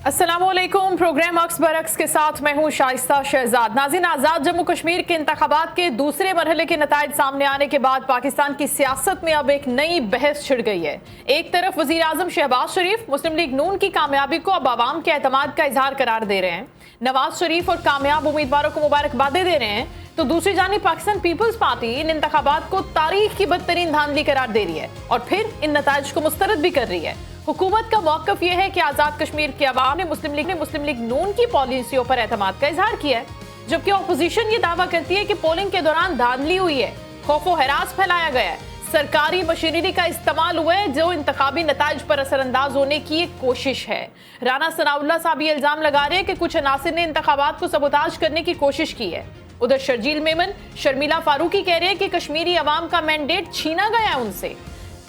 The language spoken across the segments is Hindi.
अस्सलामुअलैकुम। प्रोग्राम अक्स बरक्स के साथ मैं हूं शाइस्ता शहजाद। नाज़रीन, आज़ाद जम्मू कश्मीर के इंतखाबात के दूसरे मरहले के नताइज सामने आने के बाद पाकिस्तान की सियासत में अब एक नई बहस छिड़ गई है। एक तरफ वज़ीर आज़म शहबाज शरीफ मुस्लिम लीग नून की कामयाबी को अब आवाम के एतमाद का इजहार करार दे रहे हैं, नवाज शरीफ और कामयाब उम्मीदवारों को मुबारकबादें दे रहे हैं, तो दूसरी जानिब पाकिस्तान पीपल्स पार्टी इन इंतखाबात को तारीख की बदतरीन धांधली करार दे रही है और फिर इन नताइज को मुस्तरद भी कर रही है। हुकूमत का मौकफ यह है कि आजाद कश्मीर की आवाम ने मुस्लिम लीग नून की पॉलिसियों पर एतमाद का इजहार किया है, जबकि अपोजिशन ये दावा करती है कि पोलिंग के दौरान धांधली हुई है, खौफो हरास फैलाया गया है, सरकारी मशीनरी का इस्तेमाल हुआ है जो इंतखाबी नताइज पर असरअंदाज होने की एक कोशिश है। राना सनाउल्लाह साहब ये इल्जाम लगा रहे हैं कि कुछ अनासिर ने इंतखाबात को सबोताज करने की कोशिश की है। उधर शर्जील मेमन शर्मिला फारूकी कह रहे हैं कि कश्मीरी अवाम का मैंडेट छीना गया है उनसे,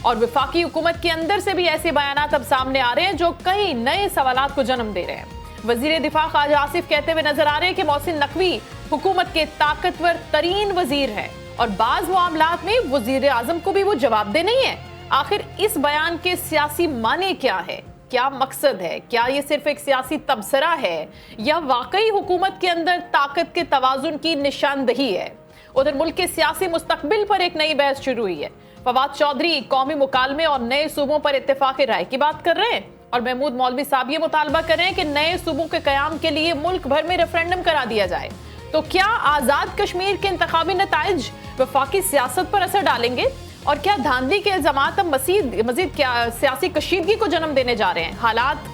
और वफाकी हुकूमत के अंदर से भी ऐसे बयानात अब सामने आ रहे हैं जो कई नए सवालात को जन्म दे रहे हैं। वजीर दिफा ख्वाजा आसिफ कहते हुए नजर आ रहे हैं कि मोहसिन नकवी हुकूमत के ताकतवर तरीन वजीर है और बाज मामलात में वजीर आजम को भी वो जवाबदेह नहीं है। आखिर इस बयान के सियासी माने क्या है, क्या मकसद है? क्या ये सिर्फ एक सियासी तबसरा है या वाकई हुकूमत के अंदर ताकत के तवाजुन की निशानदही है? उधर मुल्क के सियासी मुस्तकबिल पर एक नई बहस शुरू हुई है। फवाद चौधरी कौमी मुकालमे और नए सूबों पर इत्तेफाक राय की बात कर रहे हैं और महमूद मौलवी साहब ये मुतालबा कर रहे हैं कि नए सूबों के कयाम के लिए मुल्क भर में रेफरेंडम करा दिया जाए। तो क्या आजाद कश्मीर के इंतखाबी नताइज वफाकी सियासत पर असर डालेंगे और क्या धांधली के इल्जामात अब मजीद क्या सियासी कशीदगी को जन्म देने जा रहे हैं? हालात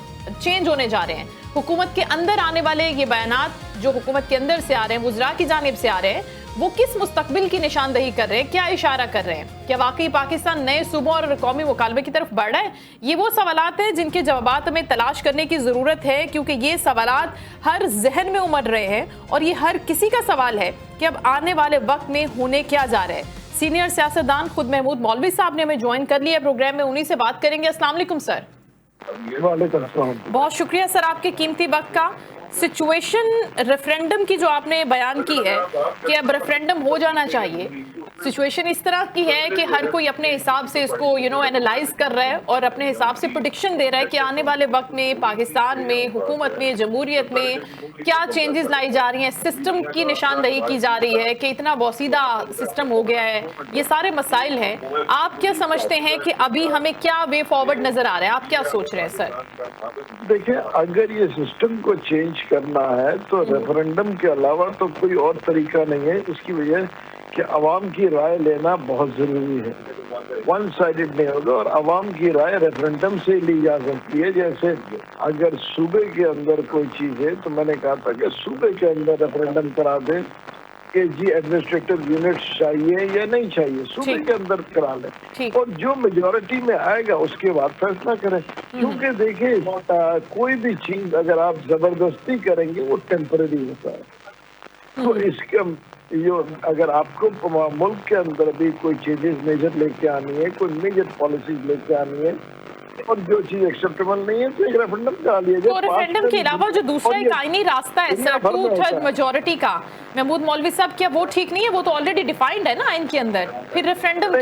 चेंज होने जा रहे हैं। हुकूमत के अंदर आने वाले ये बयानात जो हुकूमत के अंदर से आ रहे हैं, वुज़रा की जानिब से आ रहे हैं, वो किस मुस्तकबिल की निशानदही कर रहे हैं, क्या इशारा कर रहे हैं? क्या वाकई पाकिस्तान नए सूबों और कौमी मुकालमे की तरफ बढ़ रहा है? ये वो सवालात हैं जिनके जवाबात हमें तलाश करने की ज़रूरत है, क्योंकि ये सवालात हर जहन में उमड़ रहे हैं और ये हर किसी का सवाल है कि अब आने वाले वक्त में होने क्या जा रहा है। सीनियर सियासतदान खुद महमूद मौलवी साहब ने हमें ज्वाइन कर लिया प्रोग्राम में, उन्हीं से बात करेंगे। अस्सलाम वालेकुम सर। बहुत शुक्रिया सर आपके कीमती वक्त का। सिचुएशन रेफरेंडम की जो आपने बयान की है कि अब रेफरेंडम हो जाना चाहिए, सिचुएशन इस तरह की है कि हर कोई अपने हिसाब से इसको एनालाइज कर रहा है और अपने हिसाब से प्रेडिक्शन दे रहा है कि आने वाले वक्त में पाकिस्तान में, हुकूमत में, जमहूरियत में क्या चेंजेस लाई जा रही हैं, सिस्टम की निशानदही की जा रही है कि इतना बोसीदा सिस्टम हो गया है, ये सारे मसाइल हैं। आप क्या समझते हैं कि अभी हमें क्या वे फॉरवर्ड नजर आ रहा है? आप क्या सोच रहे हैं सर? देखिए, अगर ये सिस्टम को चेंज करना है तो रेफरेंडम के अलावा तो कोई और तरीका नहीं है। इसकी वजह कि अवाम की राय लेना बहुत जरूरी है, वन साइडेड नहीं होगा और अवाम की राय रेफरेंडम से ली जा सकती है। जैसे अगर सूबे के अंदर कोई चीज है तो मैंने कहा था कि सूबे के अंदर रेफरेंडम करा दें कि जी एडमिनिस्ट्रेटिव यूनिट चाहिए या नहीं चाहिए, सूबे के अंदर करा लें और जो मेजोरिटी में आएगा उसके बाद फैसला करें। क्योंकि देखिए, कोई भी चीज अगर आप जबरदस्ती करेंगे वो टेम्परेरी होता है। तो इसके अगर आपको मुल्क के अंदर भी कोई चीजें मेजर लेके आनी है, कोई मेजर पॉलिसीज लेके आनी है और जो चीज एक्सेप्टेबल नहीं है तो एक रेफरेंडम करा लिया जाए। तो रेफरेंडम के अलावा जो दूसरा एक आईनी रास्ता है सर, 2/3 मेजोरिटी का, महमूद मौलवी साहब, क्या वो ठीक नहीं है? वो तो ऑलरेडी डिफाइंड है ना आइन के अंदर, फिर रेफरेंडम।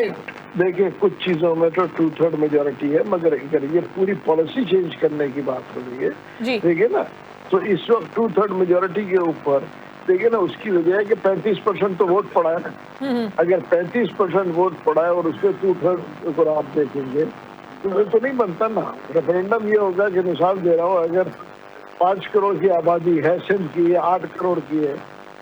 देखिए, कुछ चीजों में तो 2/3 मेजोरिटी है, मगर अगर ये पूरी पॉलिसी चेंज करने की बात हो रही है, देखिए ना, तो इस वक्त 2/3 मेजोरिटी के ऊपर देखिए ना, उसकी वजह है कि 35% तो वोट पड़ा है ना। अगर 35% वोट पड़ा है और उसमें 2/3 अगर आप देखेंगे तो वो तो नहीं बनता ना। रेफरेंडम ये होगा कि मिसाल दे रहा हूँ, अगर 5 करोड़ की आबादी है सिंध की, 8 करोड़ की है,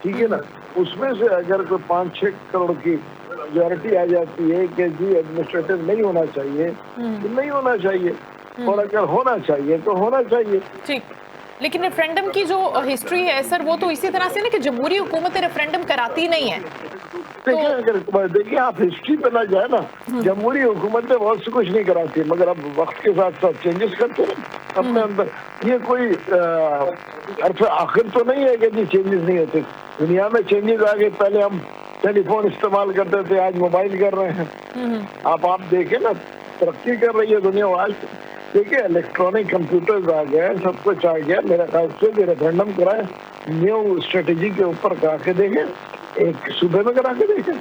ठीक है ना, उसमें से अगर कोई 5-6 करोड़ की मेजॉरिटी आ जाती है कि जी एडमिनिस्ट्रेटिव नहीं होना चाहिए तो नहीं होना चाहिए, और अगर होना चाहिए तो होना चाहिए। ठीक, लेकिन रेफरेंडम की जो हिस्ट्री है सर, वो तो इसी तरह से ना कि जमहूरी हुकूमतें रेफरेंडम कराती नहीं है। देखिए, अगर देखिए आप हिस्ट्री पे ना जाए ना, जमहूरी हुकूमतें बहुत से कुछ नहीं कराती, मगर अब वक्त के साथ साथ चेंजेस करते हैं अपने अंदर। ये कोई आखिर तो नहीं है कि जी चेंजेस नहीं होते। दुनिया में चेंजेस आ गए, पहले हम टेलीफोन इस्तेमाल करते थे, आज मोबाइल कर रहे हैं। आप देखें ना, तरक्की कर रही है दुनिया। आज देखिए, इलेक्ट्रॉनिक कंप्यूटर्स आ गए, सब कुछ आ गया। मेरा ख्याल से रेफरेंडम कराए, न्यू स्ट्रेटेजी के ऊपर करा के देखें, एक सूबे में करा के देखें,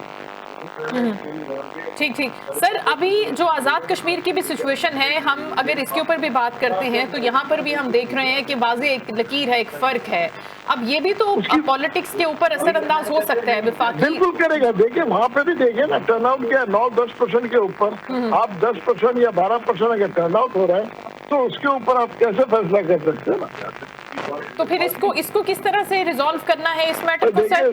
ठीक ठीक सर, अभी जो आज़ाद कश्मीर की भी सिचुएशन है, हम अगर इसके ऊपर भी बात करते हैं तो यहाँ पर भी हम देख रहे हैं कि वाज़े एक लकीर है, एक फ़र्क है। अब ये भी तो पॉलिटिक्स के ऊपर असरअंदाज हो सकता है विफाकी। बिल्कुल करेगा। देखिए वहाँ पे भी देखिए ना, टर्नआउट क्या 9-10% के ऊपर, आप 10% या 12% अगर टर्नआउट हो रहा है तो उसके ऊपर आप कैसे फैसला कर सकते हैं ना। तो फिर इसको किस तरह से रिजॉल्व करना है इस मैटर को सर?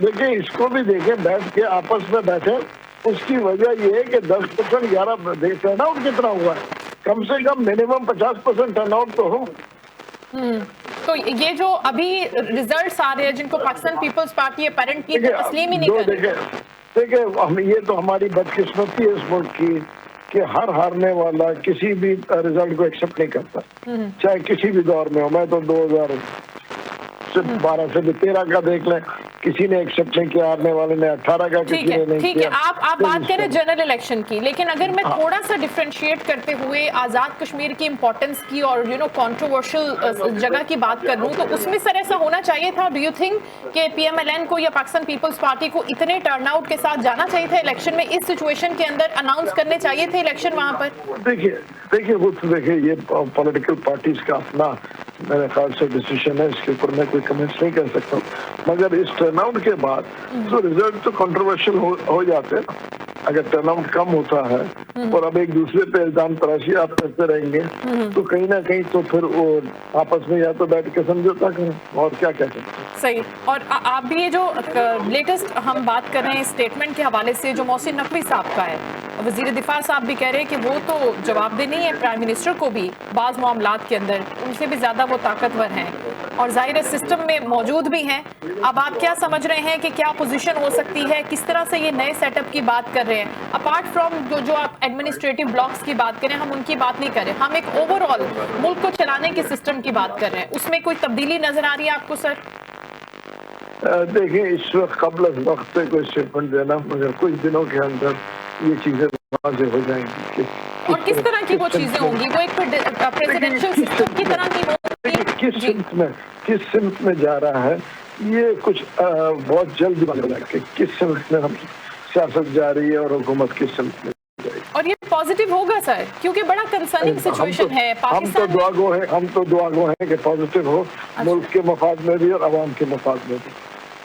देखिए इसको भी देखें, बैठ के आपस में बैठे। उसकी वजह ये है कि 10% 11 टर्नआउट कितना हुआ है, कम से कम मिनिमम 50% टर्नआउट तो हो। तो ये जो अभी रिजल्ट्स आ रहे हैं जिनको पाकिस्तान पीपल्स पार्टी अपेरेंटली तस्लीम ही नहीं कर रही। देखिए हम ये तो हमारी बदकिस्मती है इस मुल्क की कि हर हारने वाला किसी भी रिजल्ट को एक्सेप्ट नहीं करता, चाहे किसी भी दौर में हो। मैं तो 2012 से 13 का देख लें, किसी ने एक्सेप्ट नहीं किया, हारने वाले ने 18 का किसी ने नहीं ठीक किया। है, आप बात करें जनरल इलेक्शन की, लेकिन अगर मैं थोड़ा सा डिफरेंशिएट करते हुए आज़ाद कश्मीर की इंपॉर्टेंस की और कंट्रोवर्शियल जगह की बात कर लूं, तो उसमें सर ऐसा होना चाहिए था। डू यू थिंक कि PMLN को या पाकिस्तान पीपल्स पार्टी को इतने टर्नआउट के साथ जाना चाहिए था इलेक्शन में? इस सिचुएशन के अंदर अनाउंस करने चाहिए थे इलेक्शन वहां पर? देखिए वो तो देखिए ये पॉलिटिकल पार्टीज का अपना मेरे ख्याल से डिसीजन है, इसके ऊपर मैं कोई कमेंट्स नहीं कर सकता हूँ। मगर इस टर्नआउट के बाद तो रिजल्ट तो कंट्रोवर्शियल हो जाते हैं। अगर टर्नआउट कम होता है और अब एक दूसरे पे इल्जाम तराशी आप करते रहेंगे तो कहीं ना कहीं तो फिर वो आपस में या तो बैठ के समझौता करें, और क्या कह सकते हैं। सही। और आप भी ये जो लेटेस्ट हम बात कर रहे हैं स्टेटमेंट के हवाले से जो मोहसिन नकवी साहब का है, वजीर दिफा साहब भी कह रहे हैं कि वो तो जवाबदेह नहीं है प्राइम मिनिस्टर को भी, बाज़ मामलात के अंदर उनसे भी ज़्यादा वो ताकतवर हैं और ज़ाहिर सिस्टम में मौजूद भी हैं। अब आप क्या समझ रहे हैं कि क्या पोजीशन हो सकती है, किस तरह से ये नए सेटअप की बात कर रहे हैं? अपार्ट फ्रॉम जो आप एडमिनिस्ट्रेटिव ब्लॉक्स की बात करें, हम उनकी बात नहीं कर रहे, हम एक ओवरऑल मुल्क को चलाने के सिस्टम की बात कर रहे हैं। उसमें कोई तब्दीली नजर आ रही है आपको सर? देखिए इस वक्त कबल वक्त पे कोई स्टेटमेंट देना, मगर कुछ दिनों के अंदर ये चीजें वाज़ेह हो जाएंगी। और किस तरह की वो चीजें होंगी? वो एक प्रेसिडेंशियल सिस्टम की तरह की होंगी? किस सिमत में जा रहा है ये कुछ बहुत जल्द बनेगा कि किस सिमत में हम सियासत जा रही है और हुकूमत किस सिमत में जाएगी। और ये पॉजिटिव होगा सर, क्योंकि बड़ा कंसर्निंग सिचुएशन है पाकिस्तान में। हम तो दुआगो हैं कि पॉजिटिव हो, मुल्क के मफाद में भी और आवाम के मफाद में भी।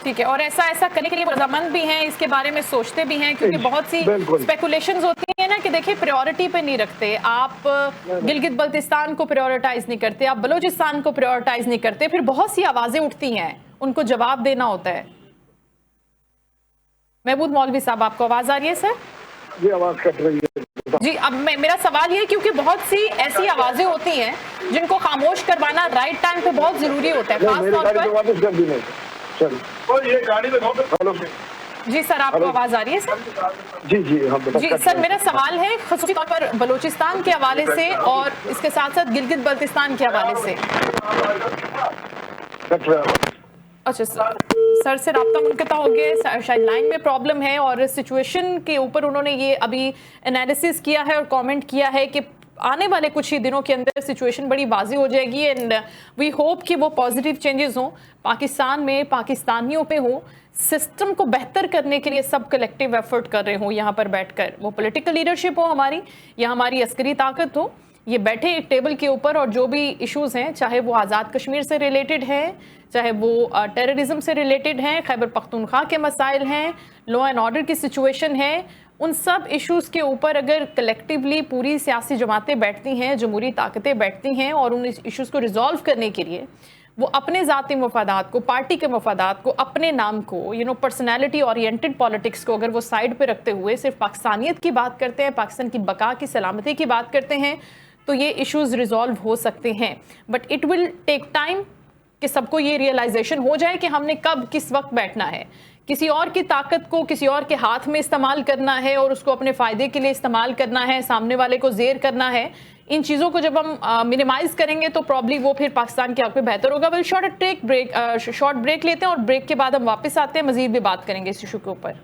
ठीक है, और ऐसा करने के लिए रजामंद भी हैं, इसके बारे में सोचते भी हैं, क्योंकि बहुत सी स्पेकुलेशंस होती हैं ना कि देखिए प्रायोरिटी पे नहीं रखते आप, गिलगित बल्तिस्तान को प्रायोरिटाइज नहीं करते, आप बलूचिस्तान को प्रायोरिटाइज नहीं करते, फिर बहुत सी आवाजें उठती हैं, उनको जवाब देना होता है। महबूद मौलवी साहब, आपको आवाज आ रही है सर? जी आवाज कट रही है जी। अब मेरा सवाल ये, क्योंकि बहुत सी ऐसी आवाजें होती हैं जिनको खामोश करवाना राइट टाइम पे बहुत जरूरी होता है, खास तौर पर। ये गाड़ी में हेलो जी सर, आपको आवाज आ रही है सर? जी हाँ जी सर, मेरा सवाल है खासतौर पर बलूचिस्तान के हवाले से और इसके साथ साथ गिलगित बल्तिस्तान के हवाले से। अच्छा सर से राब्ता मुनक़ता हो गया, शायद लाइन में प्रॉब्लम है, और सिचुएशन के ऊपर उन्होंने ये अभी एनालिसिस किया है और कमेंट किया है कि आने वाले कुछ ही दिनों के अंदर सिचुएशन बड़ी वाज़ेह हो जाएगी एंड वी होप कि वो पॉजिटिव चेंजेस हों पाकिस्तान में, पाकिस्तानियों पे हो, सिस्टम को बेहतर करने के लिए सब कलेक्टिव एफर्ट कर रहे हों यहाँ पर बैठकर, वो पॉलिटिकल लीडरशिप हो हमारी या हमारी अस्करी ताकत हो, ये बैठे एक टेबल के ऊपर और जो भी इश्यूज़ हैं, चाहे वो आज़ाद कश्मीर से रिलेटेड है, चाहे वो टेररिज्म से रिलेटेड हैं, खैबर पख्तूनख्वा के मसाइल हैं, लॉ एंड ऑर्डर की सिचुएशन है, उन सब इश्यूज़ के ऊपर अगर कलेक्टिवली पूरी सियासी जमातें बैठती हैं, जमहूरी ताकतें बैठती हैं और उन इश्यूज़ को रिजॉल्व करने के लिए वो अपने ज़ाती मफादात को, पार्टी के मफादात को, अपने नाम को, पर्सनैलिटी ओरिएंटेड पॉलिटिक्स को अगर वो साइड पे रखते हुए सिर्फ पाकिस्तानियत की बात करते हैं, पाकिस्तान की बका की सलामती की बात करते हैं, तो ये इश्यूज़ रिजॉल्व हो सकते हैं। But it will take time कि सबको ये रियलाइजेशन हो जाए कि हमने कब किस वक्त बैठना है, किसी और की ताकत को किसी और के हाथ में इस्तेमाल करना है और उसको अपने फ़ायदे के लिए इस्तेमाल करना है, सामने वाले को ज़ेर करना है। इन चीज़ों को जब हम मिनिमाइज़ करेंगे तो प्रॉब्ली वो फिर पाकिस्तान के हक़ में बेहतर होगा। शॉर्ट ब्रेक लेते हैं और ब्रेक के बाद हम वापस आते हैं, मज़ीद भी बात करेंगे इस इशू के ऊपर।